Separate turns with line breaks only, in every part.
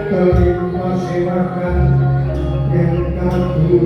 terima sewakan yang kadu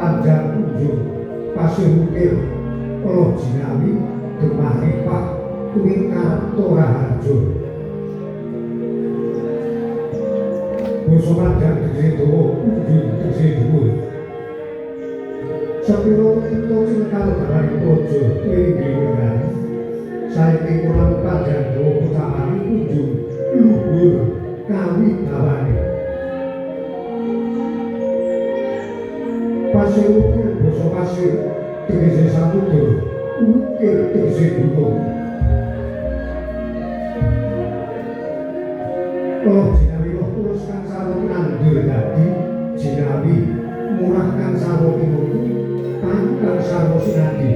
panjang ujung pasir ukir Kala jinawi Gemaripah kuwi Karto Raharjo. Basa Madang tegese dawa, Ujung tegese dhuwur. Sepiro ento cinekal barang tojo ing ngeran. Saiki kurang padang dawa kecamatan Ujung luhur kawibawane. Pasir ukir basa pasir tegese samudra, ukir tegese gunung. Oh jinawi roh tulus kang sarwa nandur dadi jinawi murah kang sarwa pinutu kang sarwa sinadi.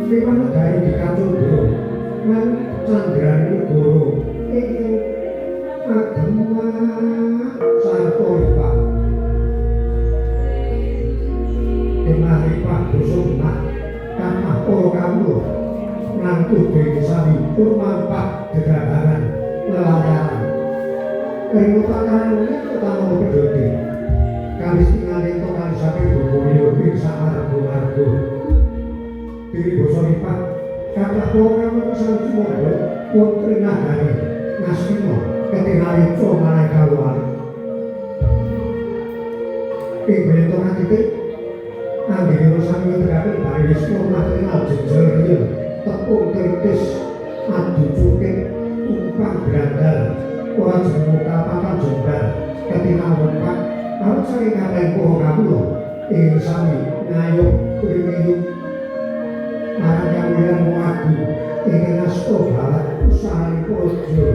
Piwana dari dikatundra lan candraning negara ing agama sarta ipah. Gemaripah basa Demak kamah para kawula nangku dene sami purmampak dedadaran lelayaran. Ing utakaran utama pedhote kalis tingale tokan sapi Bogoryo ing samarga-marga. Diri basa Ipah kathah para kawula sancumada putra nagari Ngastina ketingali comalang kawulan. Ing bentokan titik anggere sami tegaken bari wis purna kenal jejel riyen tepung kritis adu cukit tumpang grandal ora jeneng kapapan jembar ketingal wempak karo saking kathah para kawula ing sami ngayuh kuwi marang kawulan muadu ing nasta barat usahane Praja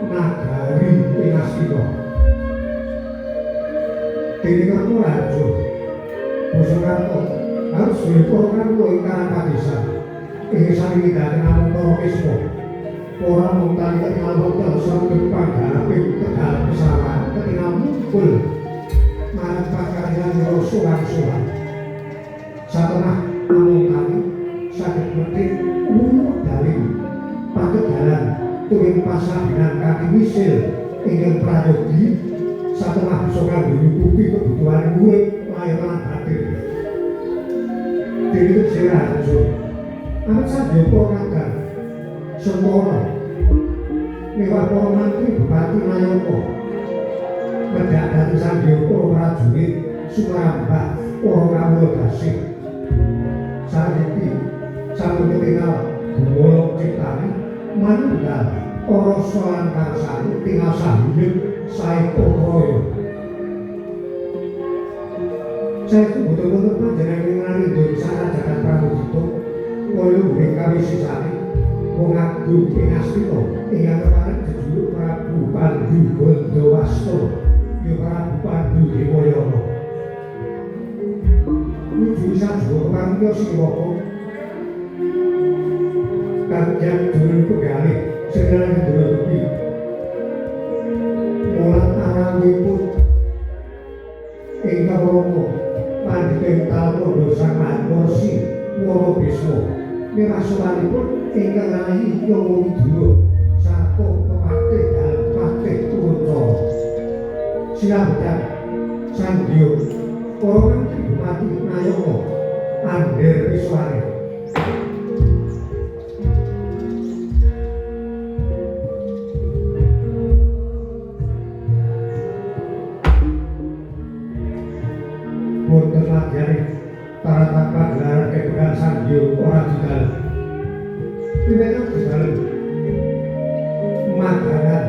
Nagari ing Ngastina. Dene Karto Raharjo basa Karto harus duwe program ing Karangpadesan. Ing sawetara namung para Kisma ora mung tali ngalokal sampe panggalaping kedal pesawat ketingal mumpul marang pakaryan rasulan-sulan. Satemah namung kali saged medhit wulu daling pakedalan tuwin pasabinan kaki misil ingkang prayogi satemah bisa kanggo nyukupi kebutuhan urip lahir lan batin. Dene Raharjo amat sanjata kadang sempurna mewah para mantri Bupati Nayaka medhak dadi sanjata prajurit Sumarambah para kawula dasih. Saiki sampun ketingal gumolong ciptane manunggal para solan kangsane tinggal sahuyut saeka raya. Saiki betul-betul panjenengan ngarindo sana jagat pramudita kaya ing kawisisane wong agung ing Ngastina ingkang kepareng jejuluk Prabu Pandhu Gandawasta ya Prabu Pandhu Dewayana. Nuju sajuga keparengya Siwaka kanjeng durung pegalih sedherek ndrobi mulat arawipun ingkang rama pandhiten Talmada Sang Mahwarsi Wara Bisma mirasowanipun ingkang rayi Yama Widura sarta Pepatih dalem Patih Turunca. Sinambetan Sandya para mantri Bupati Nayaka Ander Wiswane. Wonten ladyane para tanpa gelaran kebekan Sandya ora didalem. Wiwitan didalem makanan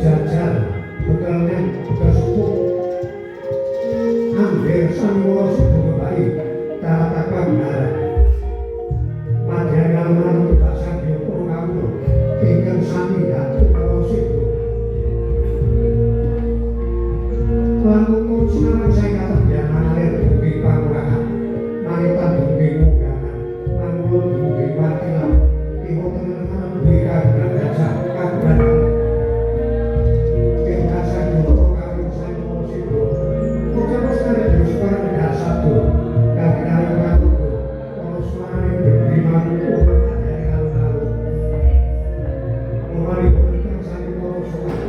jajan bekelnen bekel supuh Ander Samiwara Sugeng Bayi para tanpa gelaran madyane alun-alun Pak Sandya para kawula ingkang sami dhateng para sidra. Lamun sinamang saya kata biar mengalir bumi pangurahan mangitan bumi munggahan manggul bumi patilan ibu teman-teman bumi kagunan dasar kagunan tim dasar dulu kawin saya mau sibu ucapkan sekali dulu sekarang dasar tuh kaki nari patuku kalau suara ini berterima umat ada yang lalu-lalu mulai berkang sampai kalau suara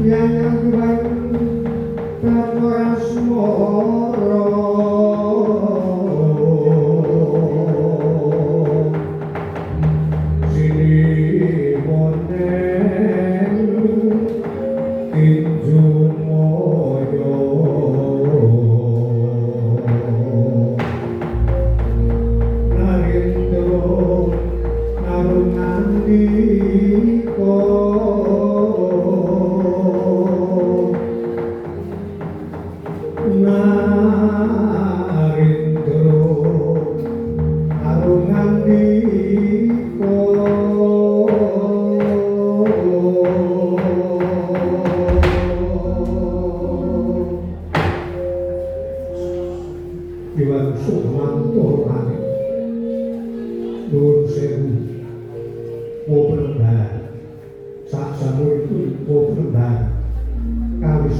yang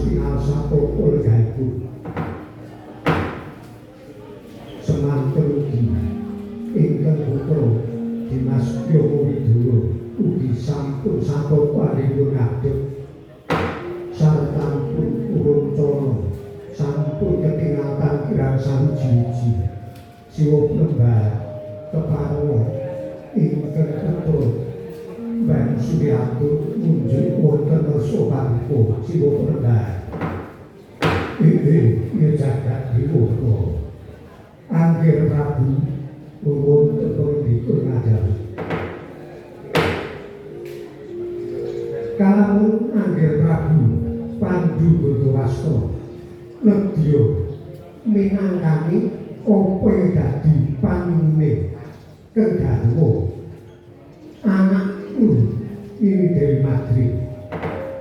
final satu olehipun semanten ingkang putra Dimas Yoko Widodo ugi sampun sampun paripun ngadeg sartanipun urung cono sampun ketingalkan kirang sawiji-wiji siwa plembar keparwa ingkang putra Mbak Sudiarto munjuk wonten sopanipun siwa plembar ya jagat diwoto Angger Prabu nuwun tetep dipun ngajari kalamun Angger Prabu Pandu Brodowasta nedya minangkani apa dadi panune Kendharwa anakku ini dari Madrid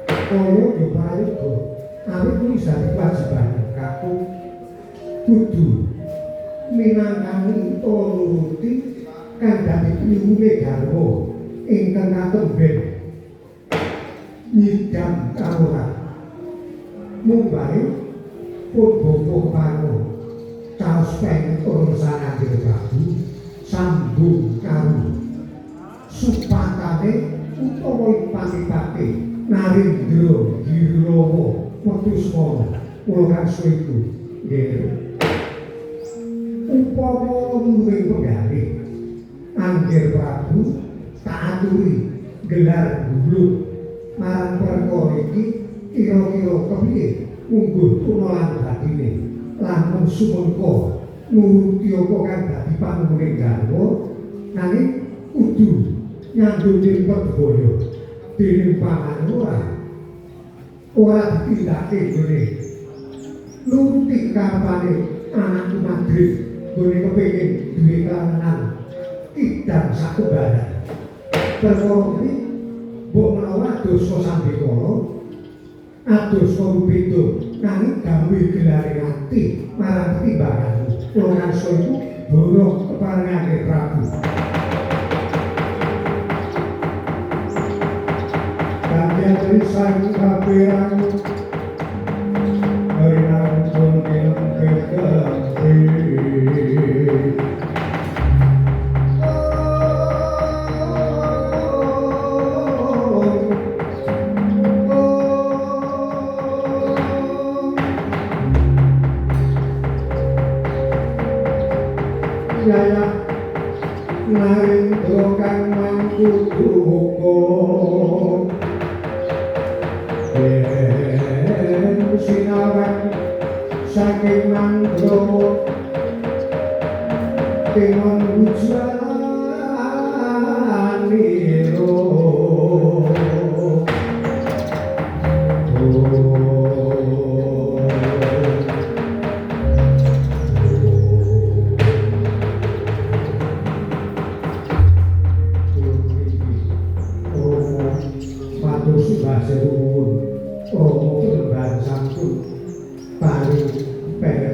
kaya yo prayoga awit kuwi dadi kewajiban kaku kudu minangkani utawa nuruti kang dadi piwuhe garwa ingkang katemben nyidam kawula mumbahe pun bapa karo caos pengen urusan Angger Prabu sambung karo supatane utawa ipati-pati Narendra Girawa Watusmana kula suwe iku nggih upama luwih penggalih Angger Prabu tak aturi gelar gulung marang perkara iki kira-kira kepiye mungguh tunolan batine lamun sumangka nuruti apa kang dadi panungune garwa nanging kudu nyandhuti pedhoyo dening pangan ora ditindakake ngene nuruti karepane anakku Madrid gone kepengin duwe kelamenan tidak sakubara perkara iki mbok menawa dosa sambekala ados korupito nanging gawe gelare ati marang timbanganmu kula iku bono keparengake Prabu kanjeng dari sang kapirang harinang kuning kekasih Jaya Narendra kang mangku hukum sinawan saking Mandrawa dengan hujaniro Romo Penembahan Sampun paling pengen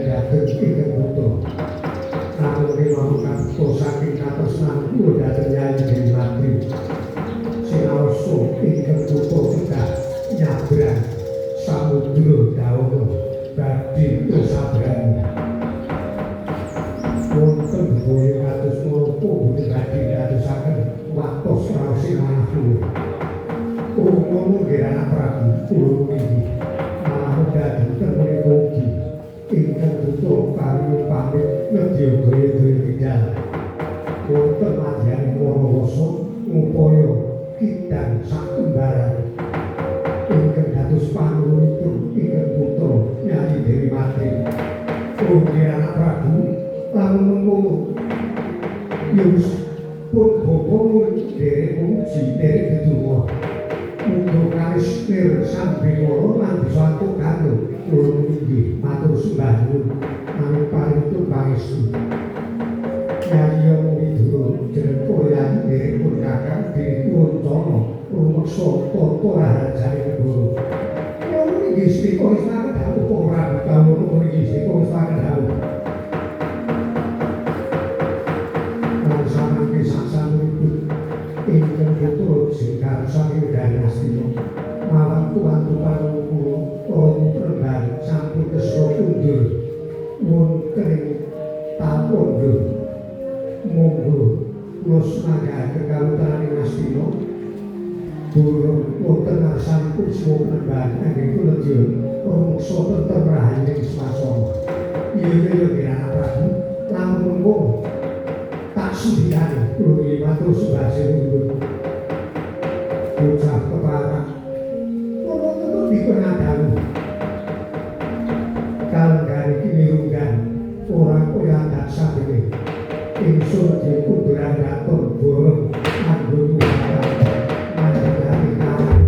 ingkang buta namun kemaukan saking katresnan kula dhateng Nyai Dewi Madri sinaosa ingkang buta kita nyabrang samudra dawa badhe sabrani wonten boyo kados menapa boten badhe dadosaken waktos raos manahipun Umum gerana Prabu ulung ini malah dadi temune kogi ingkang butuh paring pamit nedya gaya-gaya bidal wonten madyan Wanawasa ngupaya kidang sakembaran ingkang dados panulunipun ingkang putra Nyai Dewi Madri ulung gerana Prabu lamun mengkono yus pun bapa derek muji derek dedonga Muga kalistir sambekala lan suatu karo kula inggih matur sembah nuwun manut paringipun pangestu. Nyai Widodo jeneng Koyan derek pun kakang derek Wontana rumeksa tata rahajane negara. Kula inggih stika wis dawuh ora kawula kula inggih stika wis dawuh. Lan samangke saksanipun ingkang putra sing karsa ing Danastina malah kuwantu panungku maringaken kawutaning Astina burung wonten ngarsanipun semua penembahan anggen kuledya rumangsa tentrem rahayu swasana. Iya kira Prabu lamun mengko tak sudihane kula matur subase nuwun. Bocah keparak kula tentu dipenadalu kalenggane kinirunggan ora kaya dak sabene ingsun dikunduran katon boreng anggo tuwa manjane kawan.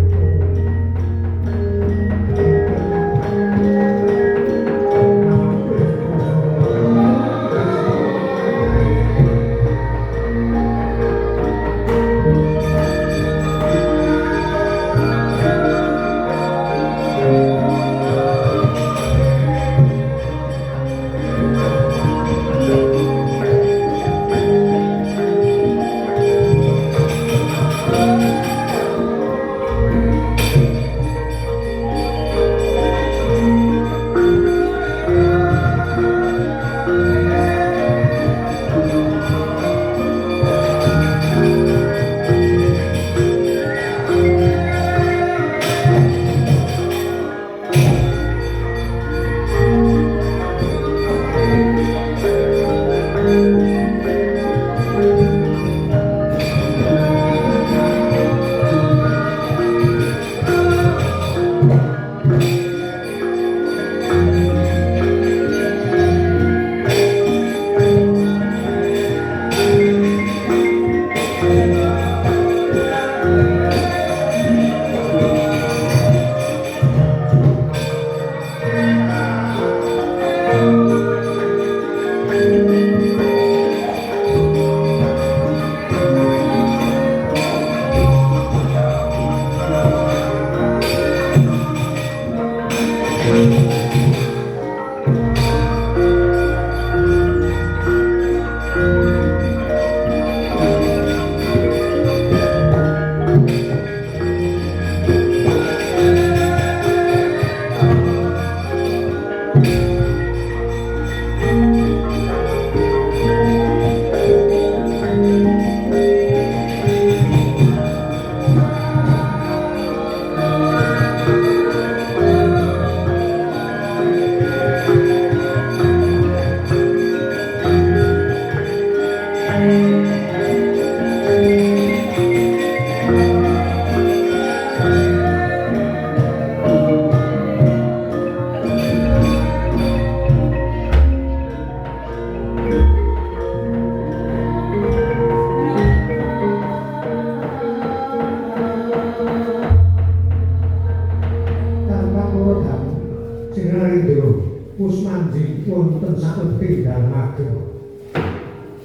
wonten sapeting dalem ageng.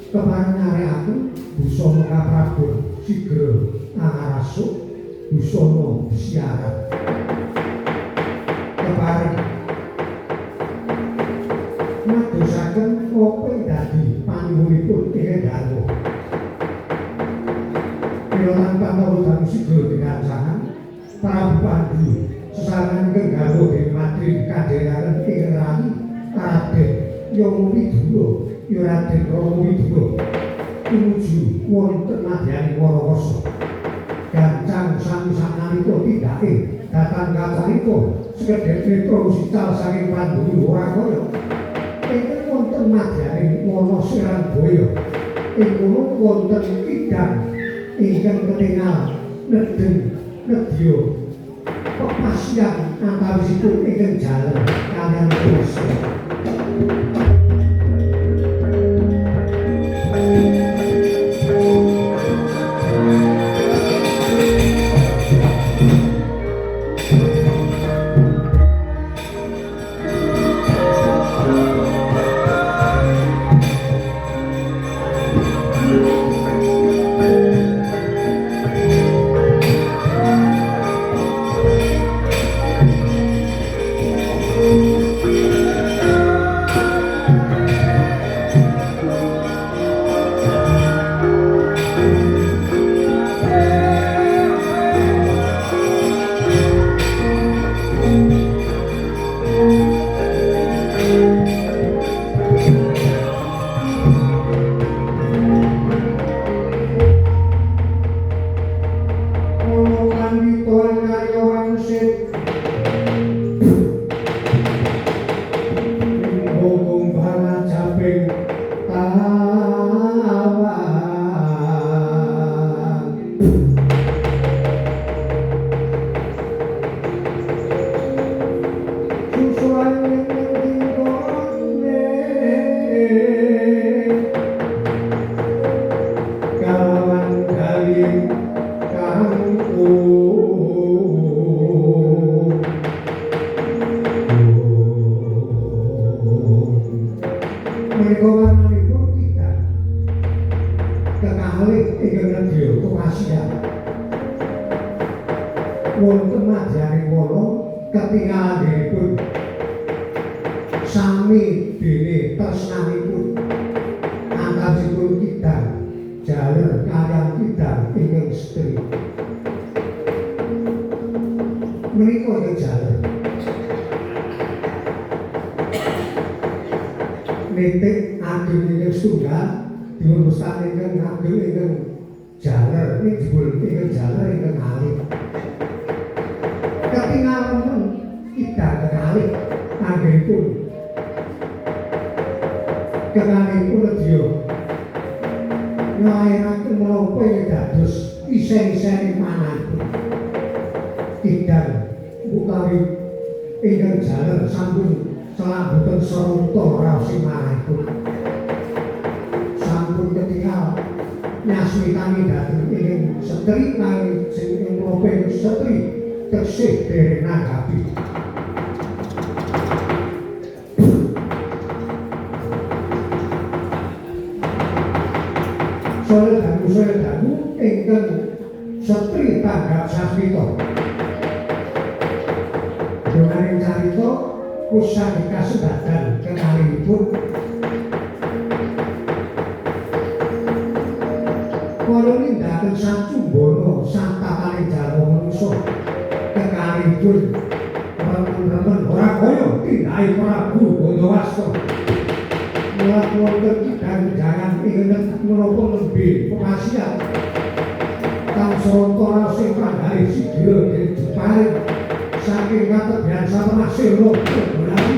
Kepareng ngarekaken busana kaprabon sigra angarasuk busana siaran. Kepareng madosaken apa dadi panuwunipun ing garwa. Pirolan pangawutan sigra dinancangan Prabu Pandhu sesarengan ingkang garwa Dewi Madri kadheraken ing rani Raden Yomo Widura ya Raden Rama Widura tumuju wonten madyaning Warawasa. Gancang sami sanalika tindake datang kacarita sekedhik netra sical saking Pandhu ora kaya ingkang wonten madyaning Wanasiran Boya. Ing kono wonten kidang ingkang ketingal nedeng nedya pepasihan antawisipun ingkang jaler kaliyan Krishna. wonten madyaning wala ketingalanipun sami dene tresnanipun antawisipun kidang jaler kaliyan kidang ingkang setri menika ingkang jaler nitik ageng ingkang setunggal dipunpestan ingkang ageng ingkang jaler ini jebul ingkang jaler ingkang kalih ketinggalan kidang kekalih anggenipun kekalihipun nedya nglairaken menapa dados isen-isen manahipun kidang utawi ingkang jaler sampun selambetan saranta raos manahipun sampun ketingal nyasmitani dhateng ingkang setri nanging sing menapa setri tersih dereng nanggapi Soledanu ingkang setri tanggap sasmita donaning carita usah kasedadan kekalihipun kala nindakaken sacumbana satapaning jalma manungsa kekalihipun remen-remen ora kaya tindake Prabu Gondowasta wonten kidang jangan ingkang menapa lebih pengasihan kang saranta sing pranggale sidira diparing saking katebian satemah sira berarti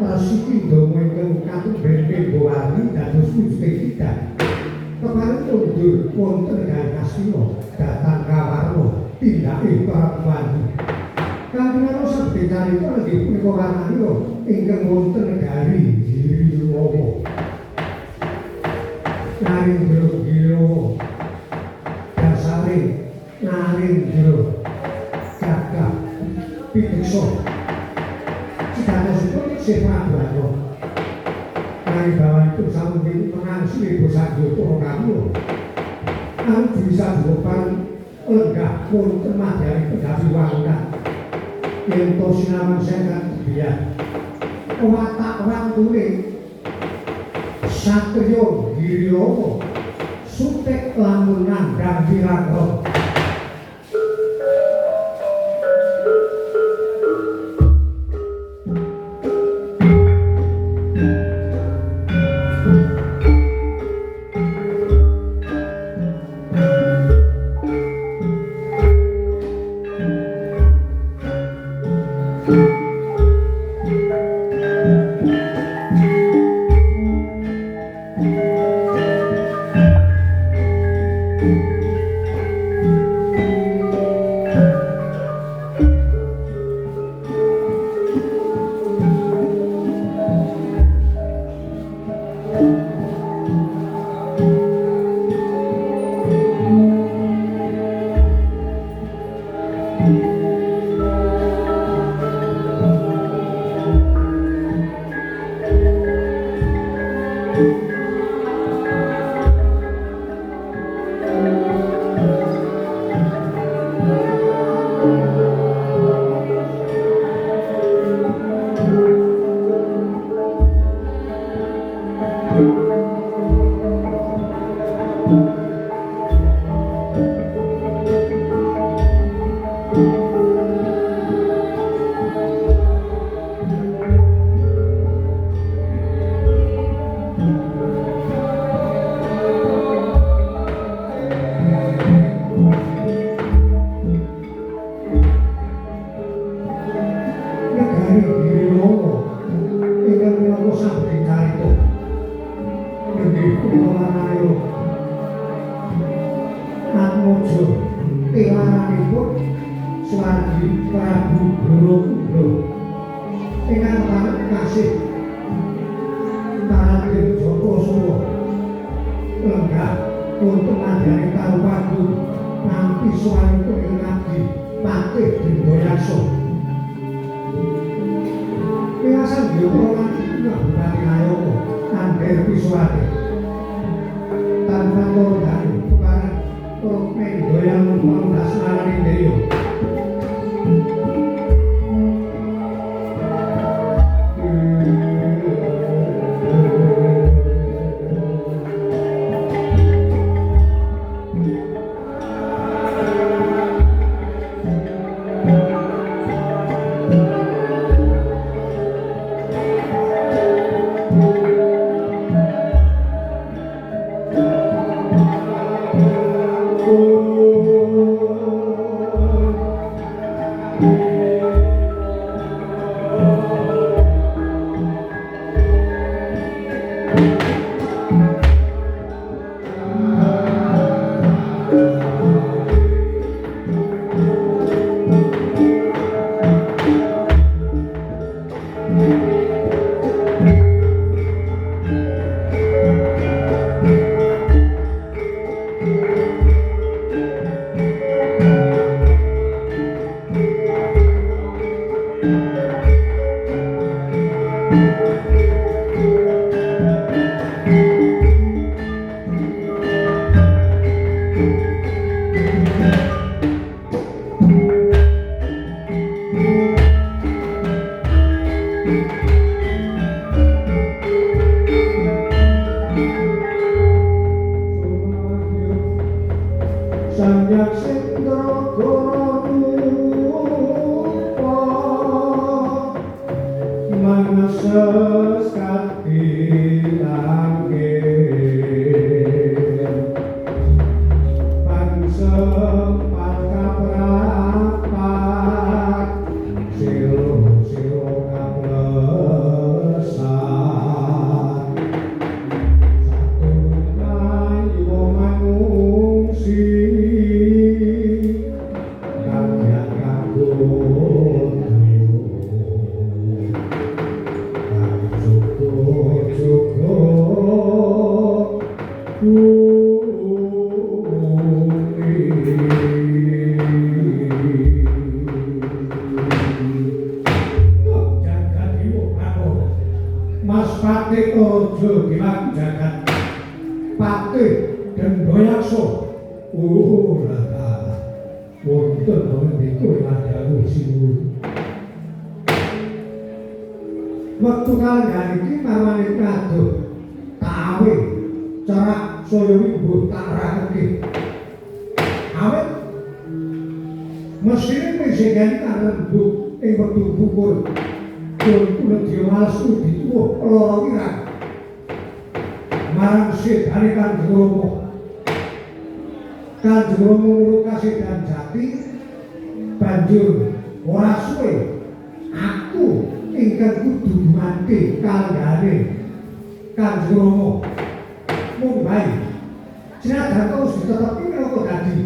Rasikindo ingkang katumben Bawari dados wujuding kita. Keparing mundur wonten Gastina datang kawarna tindake Prabu Wandi. Kanthi rasa becarita inggih punika warnanipun ingkang wonten negari Girilowo. Narendra Girilowo dasare Narendra Gagah Pideksa citanosipun Sih Prabu Rama. Bawanipun sampun mengangsuli Bosanggota Kawula. Anu bisa diwopan lenggah wonten madyaning Pendhapi Wangunan. Yen to sinamang sekat biyen. Watak wantune Satriya Girilowo sutek lamun nandhang wirangga. Mas Patih ojo dilaku jagat Patih dan Boyakso rata wonten meniko ngadawu sinuwun wektu kalenggan iki marwane kadoh tawe cerak saya minggu tak rakake awet mesine mesegani arembuk ing wektu pukul kulo diwales dituwuh lara irang marang sedane Kanjeng Rama Kanjeng Rama mulo kasedan jati banjur ora suwe aku ingkang kudu mati kalanggane Kanjeng Rama mung bae senajan terus ditetepi karo dadi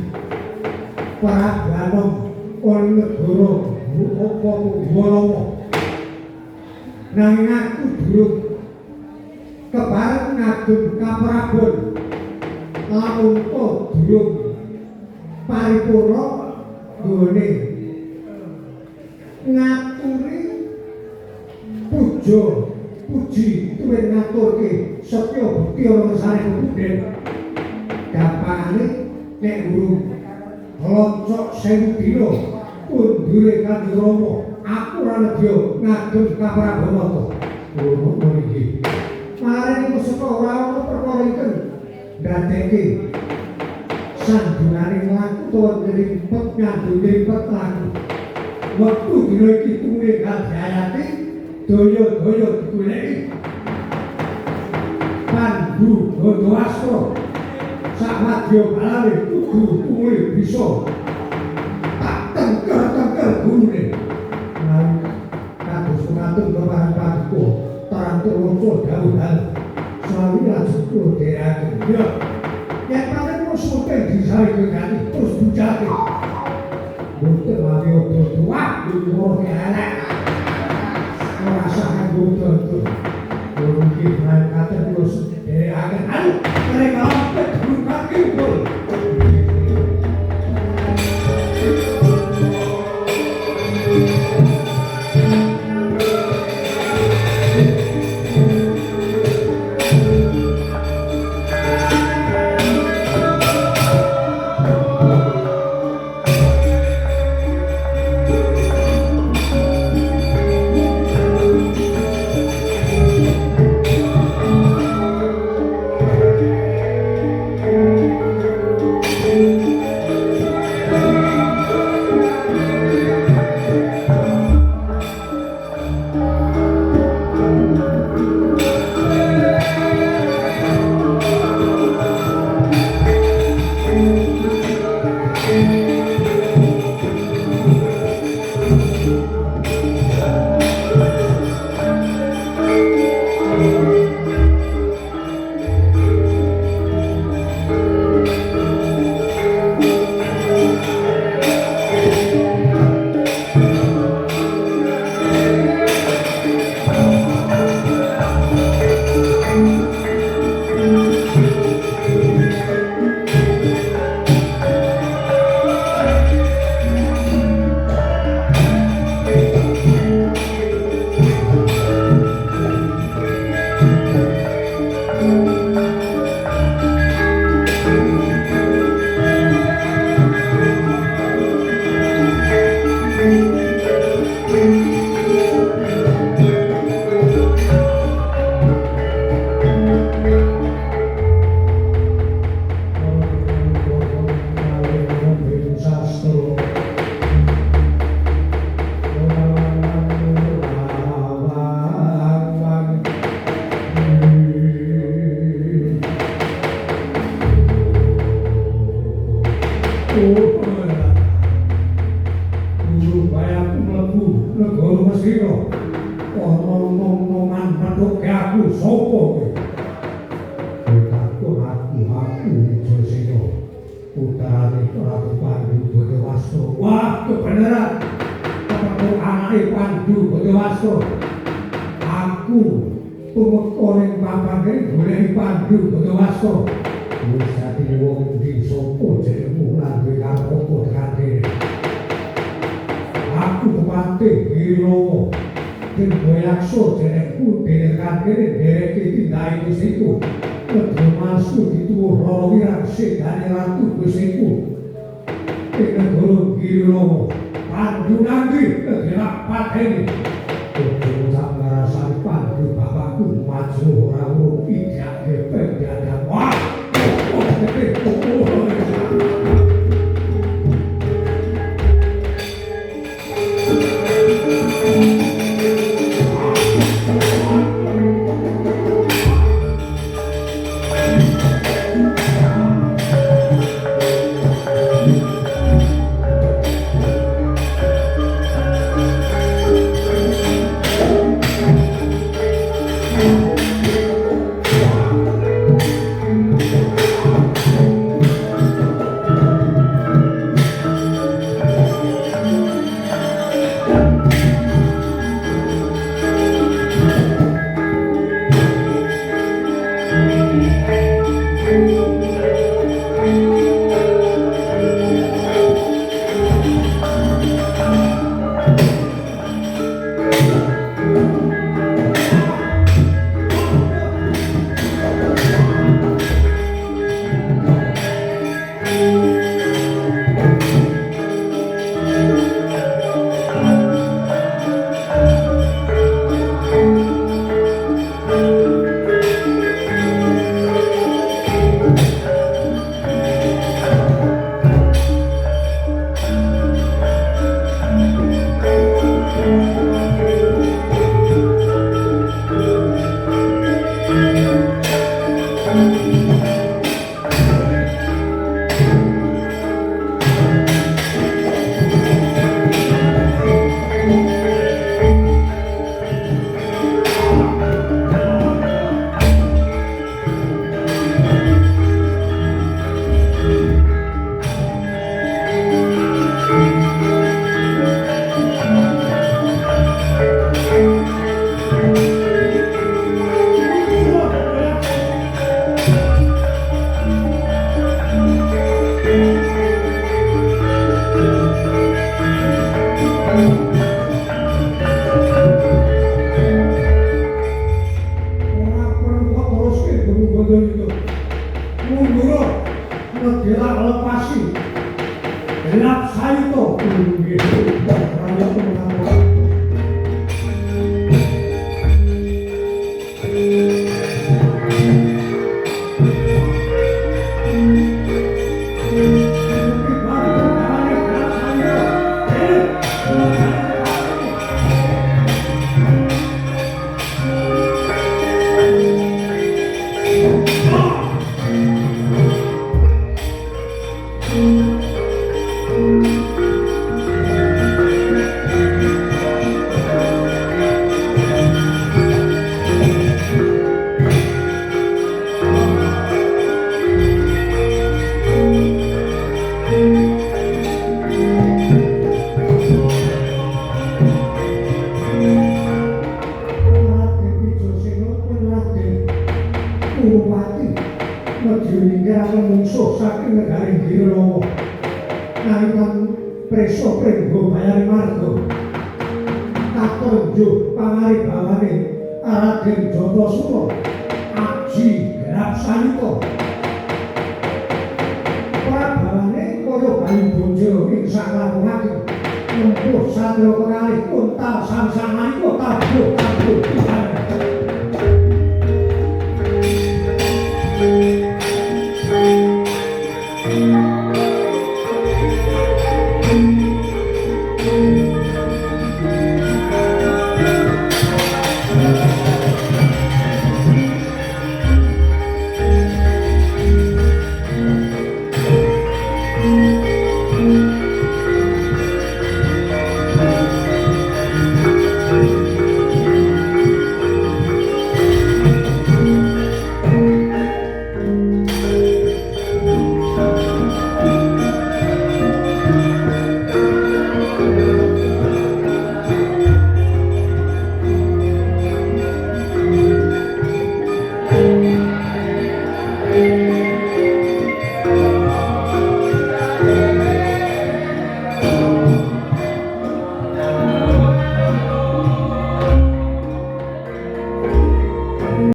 para banom ora negara apa Rama nanging aku durung kebareng ngagem kaprabon lamun durung paripurna nggone ngaturi puji tuwin ngaturke setya bukti ana ngersane Bunden gampangane nek urung loncok 1000 dina undure Kanjeng Rama aku ora nedya ngagem kaprabon ngono iki marane pusaka ora ana perkara iki ndadekke sandungane laku utawa ngripet nganggo ngripet laku wektu dina iki kuwi kadhayati daya-daya digoleki Pandhu Gondowastra sawadya balane kudu kuwi bisa tak tengker-tengker gurune kados pengatur marang Paduka tarantur lonco dawuhan selalu lanjut dhereake ya yen panen terus mungkin disareke ganti terus bujake mboten wae tua lumur elek ora sah nggo mungkin berangkat terus dhereake ayo mereka ampet berupake pun Wah, kebenaran. Ketemu anake Pandhu Gondowastra. Aku tumeka ning papane goleki Pandhu Gondowastra. wis dadi wong ndi sapa jenengmu lan duwe apa kate. Aku bupati Girowo. Den boyakso jenengku dene kakene dereke tindai kusiku. Kedhe masku dituwuh loro wirang segane ratu kusiku. Ing negara Girowo. Pandunandi kegerak pateni. Ojo tak ngrasani pandu bapakku maju ora urung idak gepeng dadak. Wah! Satrio kenali kuntal sang-sang ayu tabuk